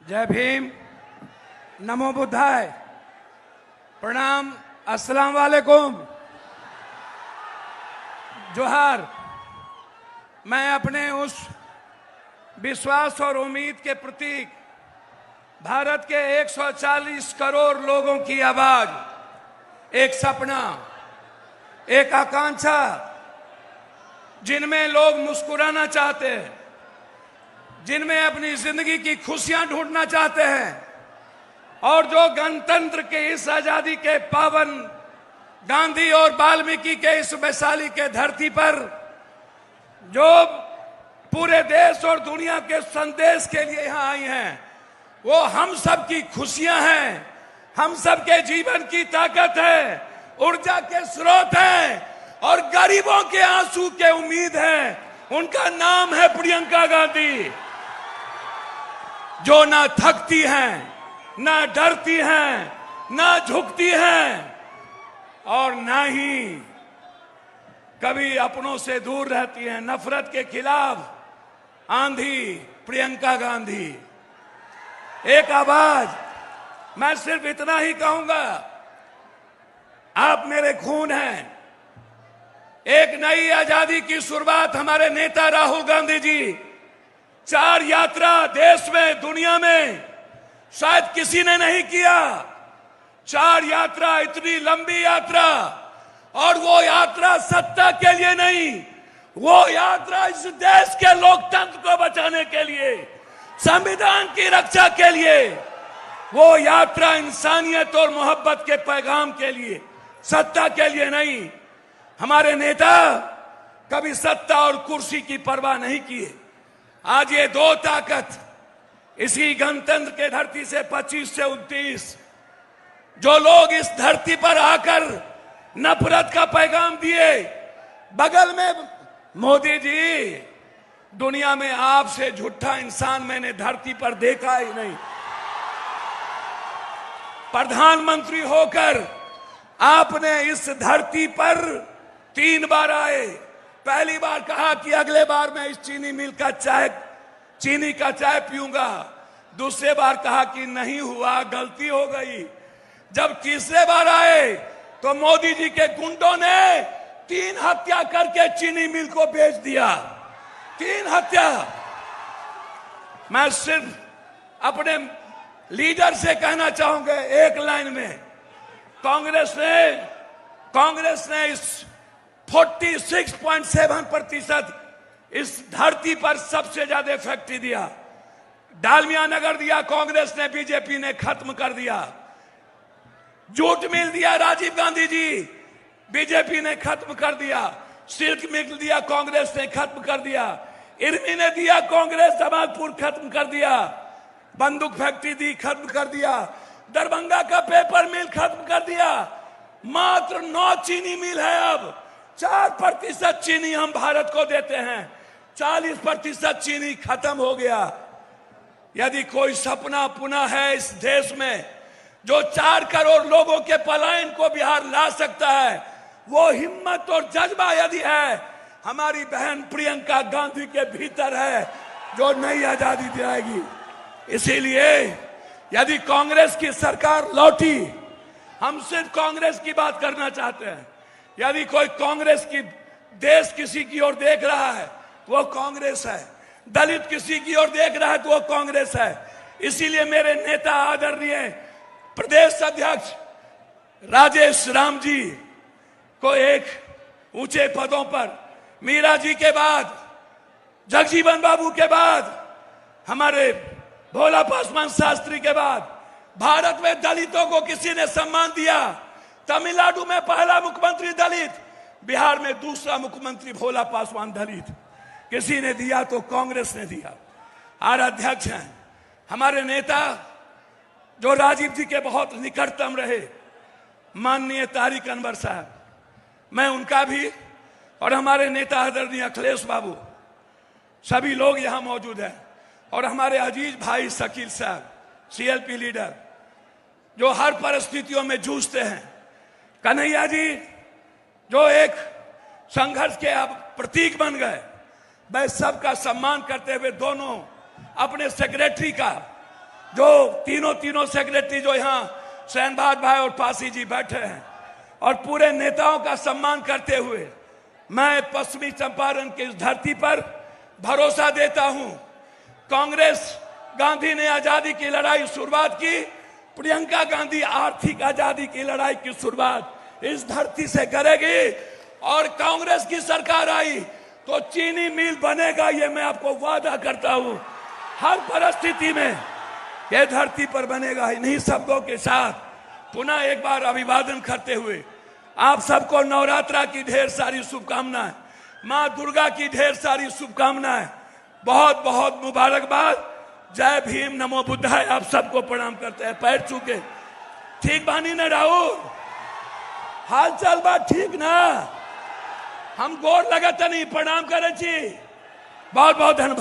जय भीम, नमो बुद्धाय, प्रणाम, अस्सलाम वालेकुम, जोहार। मैं अपने उस विश्वास और उम्मीद के प्रतीक भारत के 140 करोड़ लोगों की आवाज, एक सपना, एक आकांक्षा, जिनमें लोग मुस्कुराना चाहते हैं, जिनमें अपनी जिंदगी की खुशियां ढूंढना चाहते हैं और जो गणतंत्र के इस आजादी के पावन गांधी और वाल्मीकि के इस वैशाली के धरती पर जो पूरे देश और दुनिया के संदेश के लिए यहां आई हैं, वो हम सब की खुशियां हैं, हम सब के जीवन की ताकत है, ऊर्जा के स्रोत हैं और गरीबों के आंसू के उम्मीद है। उनका नाम है प्रियंका गांधी, जो ना थकती हैं, ना डरती हैं, ना झुकती हैं और ना ही कभी अपनों से दूर रहती हैं। नफरत के खिलाफ आंधी प्रियंका गांधी, एक आवाज। मैं सिर्फ इतना ही कहूंगा, आप मेरे खून हैं। एक नई आजादी की शुरुआत हमारे नेता राहुल गांधी जी 4 यात्रा देश में, दुनिया में शायद किसी ने नहीं किया। 4 यात्रा, इतनी लंबी यात्रा, और वो यात्रा सत्ता के लिए नहीं, वो यात्रा इस देश के लोकतंत्र को बचाने के लिए, संविधान की रक्षा के लिए, वो यात्रा इंसानियत और मोहब्बत के पैगाम के लिए, सत्ता के लिए नहीं। हमारे नेता कभी सत्ता और कुर्सी की परवाह नहीं किए। आज ये 2 ताकत इसी गणतंत्र के धरती से 25 से 29 जो लोग इस धरती पर आकर नफरत का पैगाम दिए। बगल में मोदी जी, दुनिया में आपसे झूठा इंसान मैंने धरती पर देखा ही नहीं। प्रधानमंत्री होकर आपने इस धरती पर 3 बार आए। पहली बार कहा कि अगले बार मैं इस चीनी का चाय पीऊंगा। दूसरे बार कहा कि नहीं हुआ, गलती हो गई। जब तीसरे बार आए तो मोदी जी के गुंडों ने 3 हत्या करके चीनी मिल को बेच दिया। 3 हत्या। मैं सिर्फ अपने लीडर से कहना चाहूंगा एक लाइन में, कांग्रेस ने इस 46.7% इस धरती पर सबसे ज्यादा फैक्ट्री दिया। डालमिया नगर दिया कांग्रेस ने, बीजेपी ने खत्म कर दिया। जूट मिल दिया राजीव गांधी जी, बीजेपी ने खत्म कर दिया। सिल्क मिल दिया कांग्रेस ने, खत्म कर दिया। इर्मी ने दिया कांग्रेस, जमालपुर खत्म कर दिया। बंदूक फैक्ट्री दी, खत्म कर दिया। दरभंगा का पेपर मिल खत्म कर दिया। मात्र 9 चीनी मिल है। अब 4% चीनी हम भारत को देते हैं। 40% चीनी खत्म हो गया। यदि कोई सपना पुनः है इस देश में जो 4 करोड़ लोगों के पलायन को बिहार ला सकता है, वो हिम्मत और जज्बा यदि है, हमारी बहन प्रियंका गांधी के भीतर है, जो नई आजादी दिलाएगी। इसीलिए यदि कांग्रेस की सरकार लौटी, हम सिर्फ कांग्रेस की बात करना चाहते हैं। यदि कोई कांग्रेस की देश किसी की ओर देख रहा है तो वो कांग्रेस है। दलित किसी की ओर देख रहा है तो वो कांग्रेस है। इसीलिए मेरे नेता आदरणीय प्रदेश अध्यक्ष राजेश राम जी को एक ऊंचे पदों पर, मीरा जी के बाद, जगजीवन बाबू के बाद, हमारे भोला पासवान शास्त्री के बाद भारत में दलितों को किसी ने सम्मान दिया। तमिलनाडु में पहला मुख्यमंत्री दलित, बिहार में दूसरा मुख्यमंत्री भोला पासवान दलित। किसी ने दिया तो कांग्रेस ने दिया। और अध्यक्ष हैं हमारे नेता जो राजीव जी के बहुत निकटतम रहे, माननीय तारिक अनवर साहब। मैं उनका भी, और हमारे नेता आदरणीय अखिलेश बाबू, सभी लोग यहां मौजूद हैं। और हमारे अजीज भाई शकील साहब, सीएलपी लीडर, जो हर परिस्थितियों में जूझते हैं। कन्हैया जी जो एक संघर्ष के अब प्रतीक बन गए। मैं सबका सम्मान करते हुए दोनों अपने सेक्रेटरी का जो तीनों सेक्रेटरी जो यहाँ शहनबाज भाई और पासी जी बैठे हैं, और पूरे नेताओं का सम्मान करते हुए मैं पश्चिमी चंपारण की इस धरती पर भरोसा देता हूं, कांग्रेस गांधी ने आजादी की लड़ाई शुरुआत की, प्रियंका गांधी आर्थिक आजादी की लड़ाई की शुरुआत इस धरती से करेगी, और कांग्रेस की सरकार आई तो चीनी मिल बनेगा, ये मैं आपको वादा करता हूं। हर परिस्थिति में ये धरती पर बनेगा। इन्हीं शब्दों के साथ पुनः एक बार अभिवादन करते हुए आप सबको नवरात्रा की ढेर सारी शुभकामनाएं, मां दुर्गा की ढेर सारी शुभकामनाएं, बहुत बहुत मुबारकबाद। जय भीम, नमो बुद्धाय। आप सबको प्रणाम करते हैं, पैर छूके। ठीक बानी ना राहुल? हाल चाल बात ठीक ना? हम गोर लगत नहीं, प्रणाम करे छी। बहुत बहुत धन्यवाद।